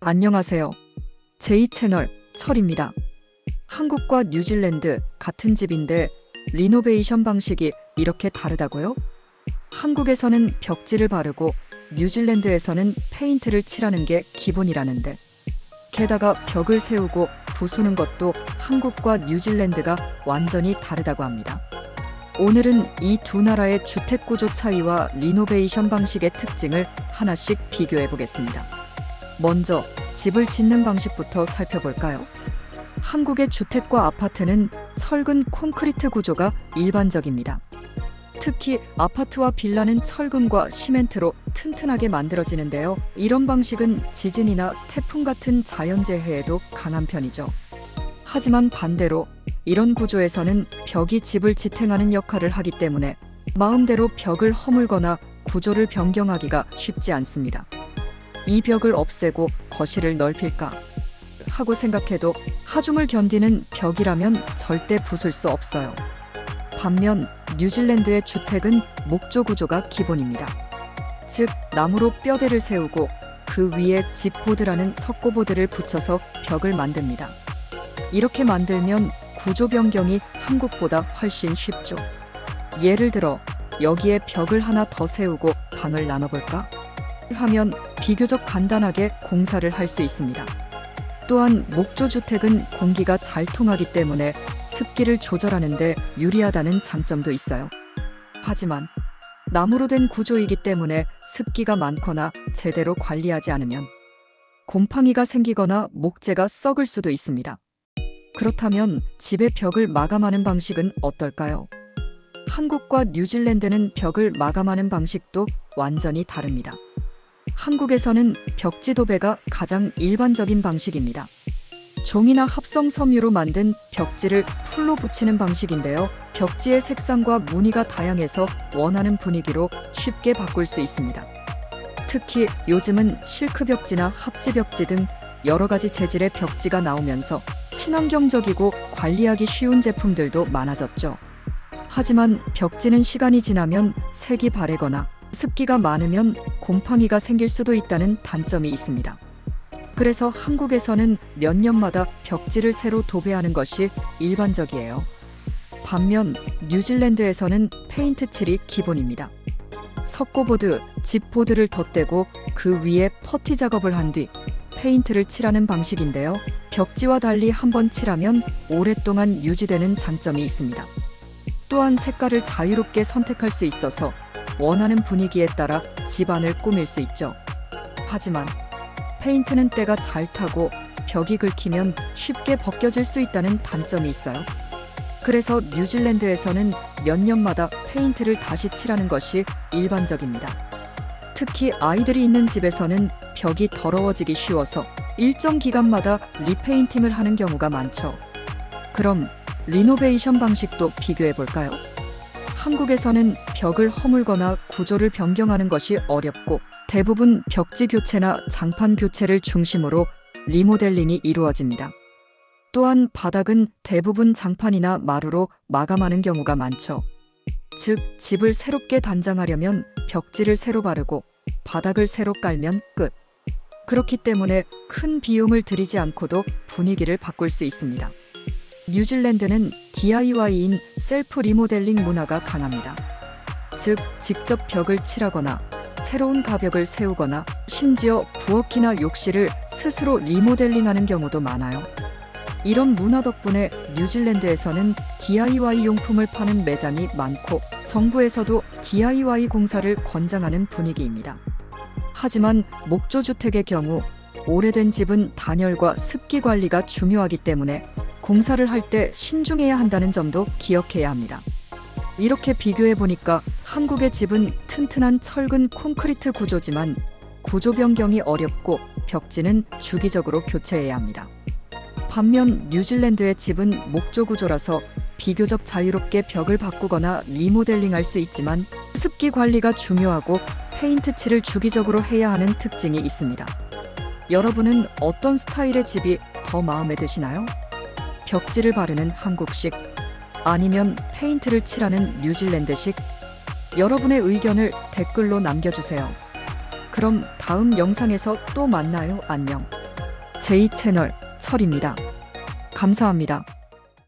안녕하세요. 제2채널 철입니다. 한국과 뉴질랜드 같은 집인데 리노베이션 방식이 이렇게 다르다고요? 한국에서는 벽지를 바르고 뉴질랜드에서는 페인트를 칠하는 게 기본이라는데, 게다가 벽을 세우고 부수는 것도 한국과 뉴질랜드가 완전히 다르다고 합니다. 오늘은 이 두 나라의 주택구조 차이와 리노베이션 방식의 특징을 하나씩 비교해 보겠습니다. 먼저 집을 짓는 방식부터 살펴볼까요? 한국의 주택과 아파트는 철근 콘크리트 구조가 일반적입니다. 특히 아파트와 빌라는 철근과 시멘트로 튼튼하게 만들어지는데요. 이런 방식은 지진이나 태풍 같은 자연재해에도 강한 편이죠. 하지만 반대로 이런 구조에서는 벽이 집을 지탱하는 역할을 하기 때문에 마음대로 벽을 허물거나 구조를 변경하기가 쉽지 않습니다. 이 벽을 없애고 거실을 넓힐까 하고 생각해도 하중을 견디는 벽이라면 절대 부술 수 없어요. 반면 뉴질랜드의 주택은 목조 구조가 기본입니다. 즉, 나무로 뼈대를 세우고 그 위에 집보드라는 석고보드를 붙여서 벽을 만듭니다. 이렇게 만들면 구조 변경이 한국보다 훨씬 쉽죠. 예를 들어 여기에 벽을 하나 더 세우고 방을 나눠볼까? 하면 비교적 간단하게 공사를 할 수 있습니다. 또한 목조 주택은 공기가 잘 통하기 때문에 습기를 조절하는 데 유리하다는 장점도 있어요. 하지만 나무로 된 구조이기 때문에 습기가 많거나 제대로 관리하지 않으면 곰팡이가 생기거나 목재가 썩을 수도 있습니다. 그렇다면 집의 벽을 마감하는 방식은 어떨까요? 한국과 뉴질랜드는 벽을 마감하는 방식도 완전히 다릅니다. 한국에서는 벽지 도배가 가장 일반적인 방식입니다. 종이나 합성 섬유로 만든 벽지를 풀로 붙이는 방식인데요. 벽지의 색상과 무늬가 다양해서 원하는 분위기로 쉽게 바꿀 수 있습니다. 특히 요즘은 실크 벽지나 합지 벽지 등 여러 가지 재질의 벽지가 나오면서 친환경적이고 관리하기 쉬운 제품들도 많아졌죠. 하지만 벽지는 시간이 지나면 색이 바래거나 습기가 많으면 곰팡이가 생길 수도 있다는 단점이 있습니다. 그래서 한국에서는 몇 년마다 벽지를 새로 도배하는 것이 일반적이에요. 반면 뉴질랜드에서는 페인트 칠이 기본입니다. 석고보드, 집보드를 덧대고 그 위에 퍼티 작업을 한 뒤 페인트를 칠하는 방식인데요. 벽지와 달리 한번 칠하면 오랫동안 유지되는 장점이 있습니다. 또한 색깔을 자유롭게 선택할 수 있어서 원하는 분위기에 따라 집안을 꾸밀 수 있죠. 하지만 페인트는 때가 잘 타고 벽이 긁히면 쉽게 벗겨질 수 있다는 단점이 있어요. 그래서 뉴질랜드에서는 몇 년마다 페인트를 다시 칠하는 것이 일반적입니다. 특히 아이들이 있는 집에서는 벽이 더러워지기 쉬워서 일정 기간마다 리페인팅을 하는 경우가 많죠. 그럼 리노베이션 방식도 비교해 볼까요? 한국에서는 벽을 허물거나 구조를 변경하는 것이 어렵고 대부분 벽지 교체나 장판 교체를 중심으로 리모델링이 이루어집니다. 또한 바닥은 대부분 장판이나 마루로 마감하는 경우가 많죠. 즉, 집을 새롭게 단장하려면 벽지를 새로 바르고 바닥을 새로 깔면 끝. 그렇기 때문에 큰 비용을 들이지 않고도 분위기를 바꿀 수 있습니다. 뉴질랜드는 DIY인 셀프 리모델링 문화가 강합니다. 즉, 직접 벽을 칠하거나 새로운 가벽을 세우거나 심지어 부엌이나 욕실을 스스로 리모델링하는 경우도 많아요. 이런 문화 덕분에 뉴질랜드에서는 DIY 용품을 파는 매장이 많고 정부에서도 DIY 공사를 권장하는 분위기입니다. 하지만 목조 주택의 경우 오래된 집은 단열과 습기 관리가 중요하기 때문에 공사를 할 때 신중해야 한다는 점도 기억해야 합니다. 이렇게 비교해 보니까 한국의 집은 튼튼한 철근 콘크리트 구조지만 구조 변경이 어렵고 벽지는 주기적으로 교체해야 합니다. 반면 뉴질랜드의 집은 목조 구조라서 비교적 자유롭게 벽을 바꾸거나 리모델링할 수 있지만 습기 관리가 중요하고 페인트 칠을 주기적으로 해야 하는 특징이 있습니다. 여러분은 어떤 스타일의 집이 더 마음에 드시나요? 벽지를 바르는 한국식, 아니면 페인트를 칠하는 뉴질랜드식? 여러분의 의견을 댓글로 남겨주세요. 그럼 다음 영상에서 또 만나요. 안녕. 제2채널 철입니다. 감사합니다.